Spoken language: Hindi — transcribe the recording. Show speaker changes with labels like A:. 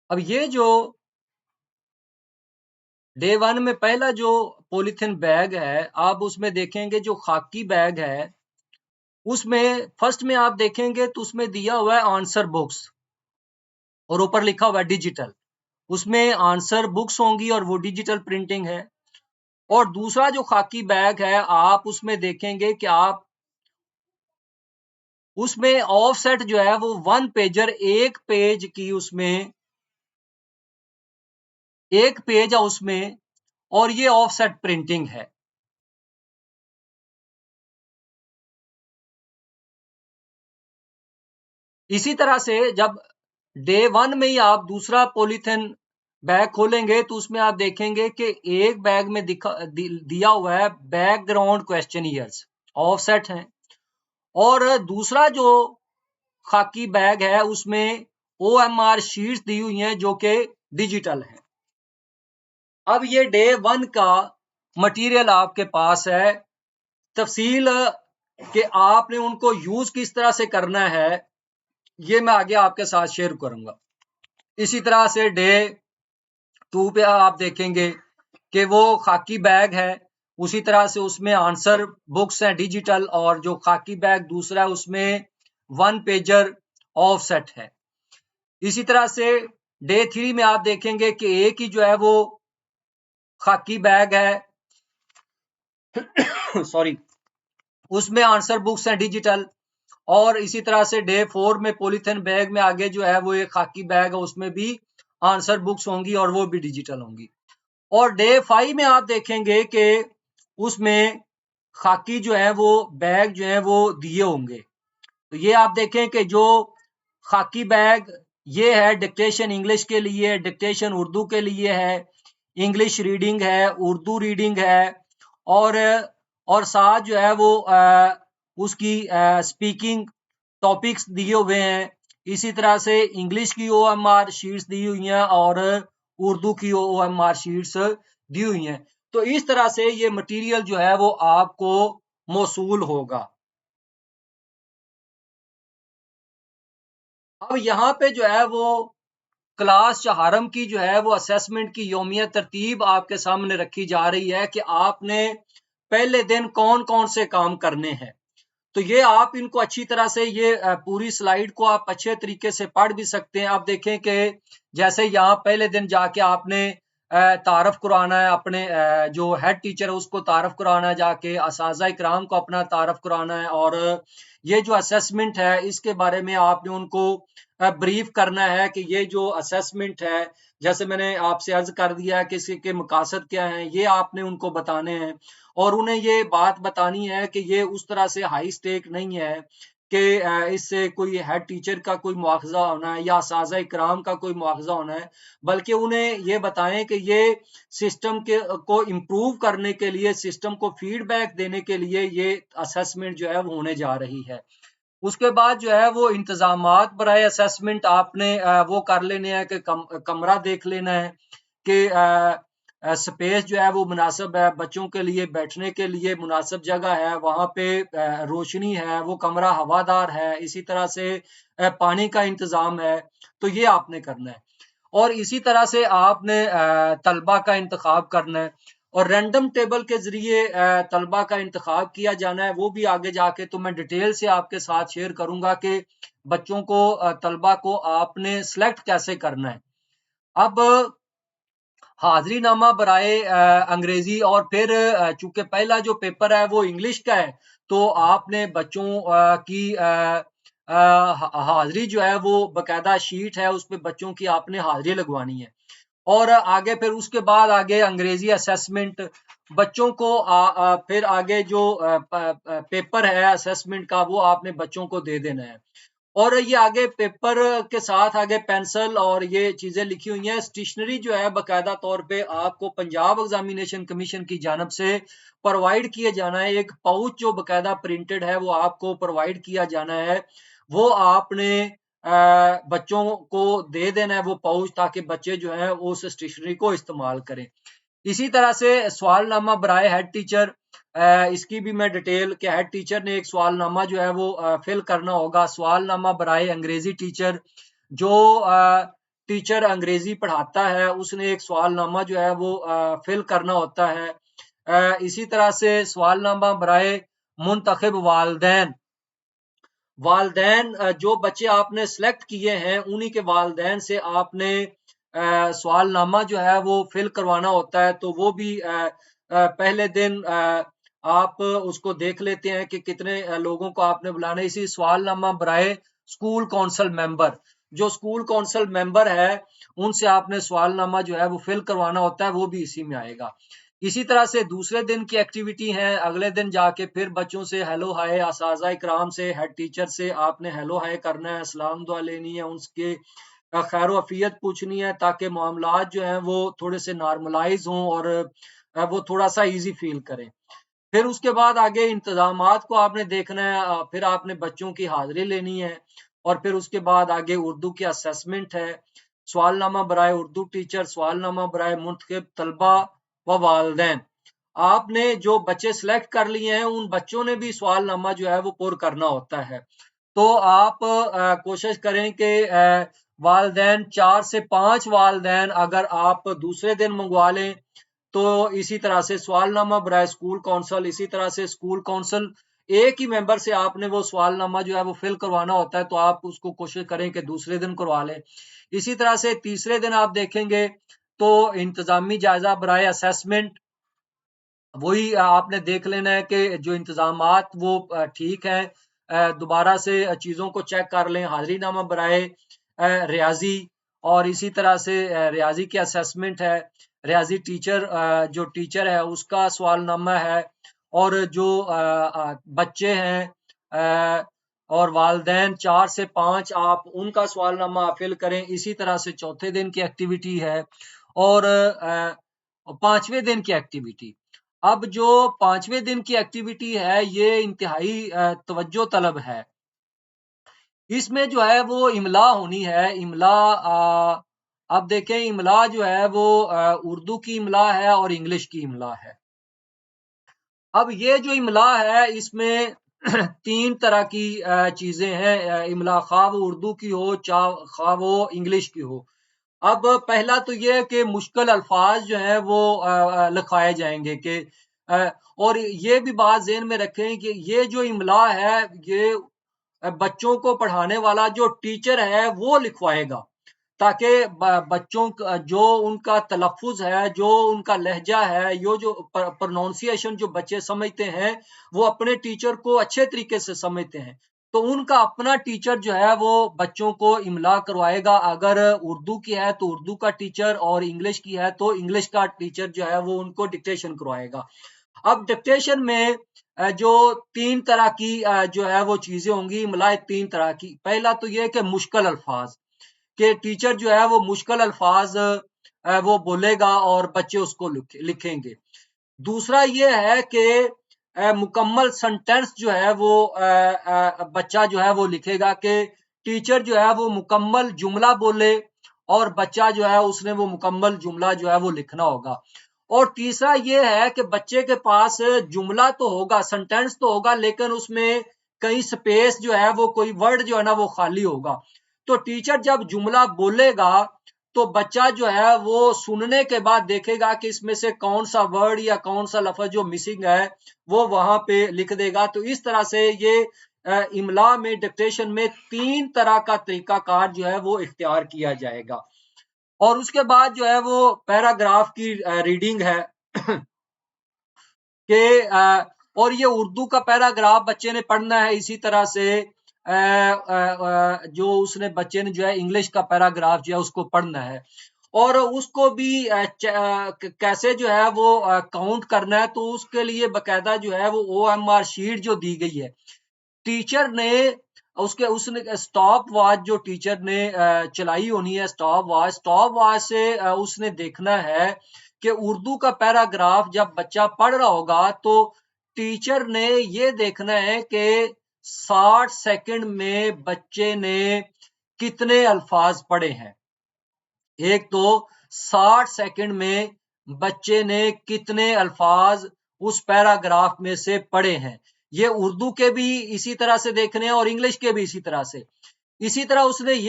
A: अब ये जो डे 1 में पहला जो पॉलीथिन बैग है, आप उसमें देखेंगे जो खाकी बैग है, उसमें फर्स्ट में आप देखेंगे तो उसमें दिया हुआ है आंसर बुक्स और ऊपर लिखा हुआ है डिजिटल। उसमें आंसर बुक्स होंगी और वो डिजिटल प्रिंटिंग है। और दूसरा जो खाकी बैग है, आप उसमें देखेंगे कि आप उसमें ऑफसेट जो है वो 1 पेजर, एक पेज की उसमें एक पेज है उसमें, और ये ऑफसेट प्रिंटिंग है। इसी तरह से जब डे 1 में ही आप दूसरा पॉलीथिन बैग खोलेंगे तो उसमें आप देखेंगे कि एक बैग में दिया हुआ है बैकग्राउंड क्वेश्चनियर्स, ऑफसेट हैं। और दूसरा जो खाकी बैग है उसमें OMR शीट्स दी हुई हैं जो कि डिजिटल है। अब ये डे 1 का मटेरियल आपके पास है। तफसील कि आपने उनको यूज किस तरह से करना है, ये मैं आगे आपके साथ शेयर करूंगा। इसी तरह से डे 2 पे आप देखेंगे कि वो खाकी बैग है, उसी तरह से उसमें आंसर बुक्स हैं डिजिटल, और जो खाकी बैग दूसरा है उसमें 1 पेजर ऑफसेट है। इसी तरह से डे 3 में आप देखेंगे कि एक ही जो है वो खाकी बैग है सॉरी, उसमें आंसर बुक्स हैं डिजिटल। और इसी तरह से डे 4 में पॉलीथिन बैग में आगे जो है वो एक खाकी बैग है, उसमें भी आंसर बुक्स होंगी और वो भी डिजिटल होंगी। और डे 5 में आप देखेंगे कि उसमें खाकी जो है वो बैग जो है वो दिए होंगे। तो ये आप देखें कि जो खाकी बैग ये है डिक्टेशन इंग्लिश के लिए, डिक्टेशन उर्दू के लिए है, इंग्लिश रीडिंग है, उर्दू रीडिंग है, और साथ जो है वो उसकी स्पीकिंग टॉपिक्स दिए हुए हैं। इसी तरह से इंग्लिश की OMR शीट्स दी हुई हैं और उर्दू की OMR शीट्स दी हुई हैं। तो इस तरह से ये मटेरियल जो है वो आपको मौसूल होगा। अब यहाँ पे जो है वो क्लास चहारम की जो है वो असेसमेंट की यौमिया तरतीब आपके सामने रखी जा रही है कि आपने पहले दिन कौन कौन से काम करने हैं। तो ये आप इनको अच्छी तरह से ये पूरी स्लाइड को आप अच्छे तरीके से पढ़ भी सकते हैं। आप देखें कि जैसे यहाँ पहले दिन जाके आपने तारफ कराना है, अपने जो हेड टीचर है उसको तारफ कराना है, जाके असातिज़ा इकराम को अपना तारफ कराना है, और ये जो असेसमेंट है इसके बारे में आपने उनको ब्रीफ करना है कि ये जो असेसमेंट है, जैसे मैंने आपसे अर्ज कर दिया है कि इसके मकासद क्या हैं, ये आपने उनको बताने हैं। और उन्हें ये बात बतानी है कि ये उस तरह से हाई स्टेक नहीं है कि इससे कोई हेड टीचर का कोई मुआवजा होना है या असातिज़ा इकराम का कोई मुआवजा होना है, बल्कि उन्हें ये बताएं कि ये सिस्टम के को इम्प्रूव करने के लिए, सिस्टम को फीडबैक देने के लिए ये असेसमेंट जो है वो होने जा रही है। उसके बाद जो है वो इंतजामात बराए असेसमेंट आपने वो कर लेने हैं कि कमरा देख लेना है कि स्पेस जो है वो मुनासिब है, बच्चों के लिए बैठने के लिए मुनासिब जगह है, वहाँ पे रोशनी है, वो कमरा हवादार है, इसी तरह से पानी का इंतजाम है। तो ये आपने करना है। और इसी तरह से आपने तलबा का इंतखाब करना है, और रैंडम टेबल के जरिए तलबा का इंतखाब किया जाना है। वो भी आगे जाके तो मैं डिटेल से आपके साथ शेयर करूंगा कि बच्चों को तलबा को आपने सेलेक्ट कैसे करना है। अब हाजिरी नामा बराए अंग्रेजी, और फिर चूंकि पहला जो पेपर है वो इंग्लिश का है, तो आपने बच्चों की हाजिरी जो है वो बकायदा शीट है, उस पे बच्चों की आपने हाजिरी लगवानी है। और आगे फिर उसके बाद आगे अंग्रेजी असेसमेंट बच्चों को फिर आगे जो पेपर है असेसमेंट का वो आपने बच्चों को दे देना है। और ये आगे पेपर के साथ आगे पेंसिल और ये चीजें लिखी हुई हैं। स्टेशनरी जो है बकायदा तौर पे आपको पंजाब एग्जामिनेशन कमीशन की जानब से प्रोवाइड किए जाना है। एक पाउच जो बकायदा प्रिंटेड है वो आपको प्रोवाइड किया जाना है, वो आपने बच्चों को दे देना है वो पाउच, ताकि बच्चे जो है उस स्टेशनरी को इस्तेमाल करें। इसी तरह से सवालनामा बराए हेड टीचर, इसकी भी मैं डिटेल कि हेड टीचर ने एक सवालनामा जो है वो फिल करना होगा। सवालनामा बराए अंग्रेजी टीचर, जो टीचर अंग्रेजी पढ़ाता है, उसने एक सवालनामा जो है वो फिल करना होता है। इसी तरह से सवालनामा बराए मुंतखब वालदैन, वालदैन जो बच्चे आपने सेलेक्ट किए हैं उन्हीं के वालदैन से आपने सवालनामा जो है वो फिल करवाना होता है। तो वो भी पहले दिन आप उसको देख लेते हैं कि कितने लोगों को आपने बुलाना है। इसी सवालनामा बराए स्कूल कौंसल मेंबर, जो स्कूल कौंसल मेंबर है उनसे आपने सवालनामा जो है वो फिल करवाना होता है, वो भी इसी में आएगा। इसी तरह से दूसरे दिन की एक्टिविटी है, अगले दिन जाके फिर बच्चों से हेलो हाय, असातिज़ा इकराम से, हेड टीचर से आपने हेलो हाय करना है, सलाम दुआ लेनी है, उसके खैर वफियत पूछनी है, ताकि मामलात जो हैं वो थोड़े से नॉर्मलाइज हों और वो थोड़ा सा इजी फील करें। फिर उसके बाद आगे इंतजामात को आपने देखना है, फिर आपने बच्चों की हाजिरी लेनी है और फिर उसके बाद आगे उर्दू की असेसमेंट है, सवालनामा बराए उर्दू टीचर, सवालनामा बराए मुंतखब तलबा व वालदैन। आपने जो बच्चे सिलेक्ट कर लिए हैं उन बच्चों ने भी सवालनामा जो है वो पुर करना होता है। तो आप कोशिश करें कि वालदैन 4 से 5 वालदैन अगर आप दूसरे दिन मंगवा लें, तो इसी तरह से सवालनामा बराए स्कूल कौंसल, इसी तरह से स्कूल कौंसल एक ही मेंबर से आपने वो सवालनामा जो है वो फिल करवाना होता है, तो आप उसको कोशिश करें कि दूसरे दिन करवा लें। इसी तरह से तीसरे दिन आप देखेंगे तो इंतजामी जायजा बराए असेसमेंट, वही आपने देख लेना है कि जो इंतजामात वो ठीक है। दोबारा से चीज़ों को चेक कर लें, हाजिरीनामा बराए रियाजी, और इसी तरह से रियाजी की असेसमेंट है, रियाजी टीचर जो टीचर है उसका सवालनामा है, और जो बच्चे हैं और वालदैन 4 से 5 आप उनका सवालनामा फिल करें। इसी तरह से चौथे दिन की एक्टिविटी है और पांचवें दिन की एक्टिविटी। अब जो पांचवें दिन की एक्टिविटी है ये इंतहाई तवज्जो तलब है। इसमें जो है वो इमला होनी है। इमला अब देखें, इमला जो है वो उर्दू की इमला है और इंग्लिश की इमला है। अब ये जो इमला है इसमें 3 तरह की चीजें हैं इमला, खा वो उर्दू की हो खा वो इंग्लिश की हो। अब पहला तो ये है कि मुश्किल अल्फाज जो हैं वो लिखाए जाएंगे कि और ये भी बात ज़हन में रखें कि ये जो इमला है ये बच्चों को पढ़ाने वाला जो टीचर है वो लिखवाएगा, ताकि बच्चों का जो उनका तलफ़ुज़ है, जो उनका लहजा है, यो जो प्रोनाउंसिएशन जो बच्चे समझते हैं, वो अपने टीचर को अच्छे तरीके से समझते हैं। तो उनका अपना टीचर जो है वो बच्चों को इमला करवाएगा। अगर उर्दू की है तो उर्दू का टीचर, और इंग्लिश की है तो इंग्लिश का टीचर जो है वो उनको डिक्टेशन करवाएगा। अब डिक्टेशन में जो 3 तरह की जो है वो चीज़ें होंगी, इमला 3 तरह की। पहला तो ये है कि मुश्किल अल्फाज, कि टीचर जो है वो मुश्किल अल्फाज वो बोलेगा और बच्चे उसको लिखेंगे। दूसरा ये है कि मुकम्मल सेंटेंस जो है वो बच्चा जो है वो लिखेगा, कि टीचर जो है वो मुकम्मल जुमला बोले और बच्चा जो है उसने वो मुकम्मल जुमला जो है वो लिखना होगा। और तीसरा ये है कि बच्चे के पास जुमला तो होगा, सेंटेंस तो होगा, लेकिन उसमें कहीं स्पेस जो है वो कोई वर्ड जो है ना वो खाली होगा। तो टीचर जब जुमला बोलेगा तो बच्चा जो है वो सुनने के बाद देखेगा कि इसमें से कौन सा वर्ड या कौन सा लफ्ज जो मिसिंग है वो वहां पे लिख देगा। तो इस तरह से ये इमला में, डिक्टेशन में 3 तरह का तरीकाकार जो है वो इख्तियार किया जाएगा। और उसके बाद जो है वो पैराग्राफ की रीडिंग है कि और ये उर्दू का पैराग्राफ बच्चे ने पढ़ना है। इसी तरह से जो उसने बच्चे ने जो है इंग्लिश का पैराग्राफ जो है उसको पढ़ना है, और उसको भी कैसे जो है वो काउंट करना है। तो उसके लिए बकायदा जो है वो OMR शीट जो दी गई है टीचर ने, उसके उसने स्टॉप वॉच जो टीचर ने चलाई होनी है, स्टॉप वॉच से उसने देखना है कि उर्दू का पैराग्राफ जब बच्चा पढ़ रहा होगा तो टीचर ने ये देखना है कि 60 सेकंड में बच्चे ने कितने अल्फाज पढ़े हैं। एक तो 60 सेकंड में बच्चे ने कितने अल्फाज उस पैराग्राफ में से पढ़े हैं। ये उर्दू के भी इसी तरह से देखने हैं और इंग्लिश के भी इसी तरह से। इसी तरह उसने